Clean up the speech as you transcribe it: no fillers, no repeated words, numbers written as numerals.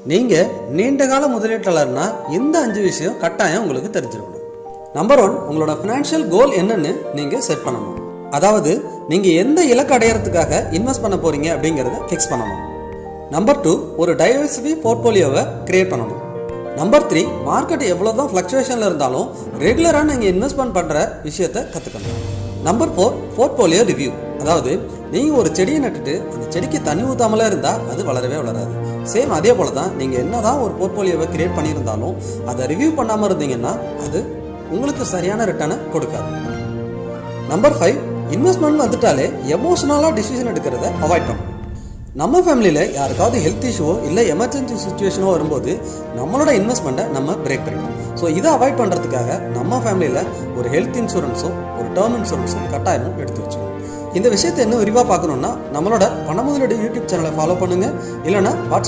நீங்கள் நீண்ட கால முதலீட்டாளர்னா இந்த 5 விஷயம் கட்டாயம் உங்களுக்கு தெரிஞ்சிருக்கணும். நம்பர் 1, உங்களோட ஃபினான்ஷியல் கோல் என்னன்னு நீங்கள் செட் பண்ணணும். அதாவது நீங்கள் எந்த இலக்கு அடையிறதுக்காக இன்வெஸ்ட் பண்ண போகிறீங்க அப்படிங்கிறத ஃபிக்ஸ் பண்ணணும். நம்பர் 2, ஒரு டைவர்சிஃபை போர்ட்ஃபோலியோவை கிரியேட் பண்ணணும். நம்பர் 3, மார்க்கெட் எவ்வளோ தான் ஃப்ளக்சுவேஷனில் இருந்தாலும் ரெகுலராக நீங்கள் இன்வெஸ்ட்மெண்ட் பண்ணுற விஷயத்தை கற்றுக்கணும். Number 4, portfolio review. அதாவது நீங்கள் ஒரு செடியை நட்டுட்டு அந்த செடிக்கு தண்ணி ஊற்றாமலே இருந்தால் அது வளரவே வளராது. சேம் அதே போல் தான் நீங்கள் என்ன தான் ஒரு போர்ட்ஃபோலியோவை கிரியேட் பண்ணியிருந்தாலும் அதை ரிவ்யூ பண்ணாமல் இருந்தீங்கன்னா அது உங்களுக்கு சரியான ரிட்டர்னை கொடுக்காது. நம்பர் 5, இன்வெஸ்ட்மெண்ட் வந்துட்டாலே எமோஷனலாக டிசிஷன் எடுக்கிறத அவாய்ட் பண்ணணும். நம்ம ஃபேமிலியில் யாருக்காவது ஹெல்த் இஷ்யூவோ இல்லை எமர்ஜென்சி சுச்சுவேஷனோ வரும்போது நம்மளோட இன்வெஸ்ட்மெண்ட்டை நம்ம பிரேக் பண்ணிடணும். ஸோ இதை அவாய்ட் பண்ணுறதுக்காக நம்ம ஃபேமிலியில் ஒரு ஹெல்த் இன்சூரன்ஸோ ஒரு டேர்ம் இன்சூரன்ஸோ கட்டாயமும் எடுத்து வச்சுக்கணும். இந்த விஷயத்தை இன்னும் விரிவாக பார்க்கணுன்னா நம்மளோட பண முதலீடு யூடியூப் சேனலை ஃபாலோ பண்ணுங்கள். இல்லைனா வாட்ஸ்அப்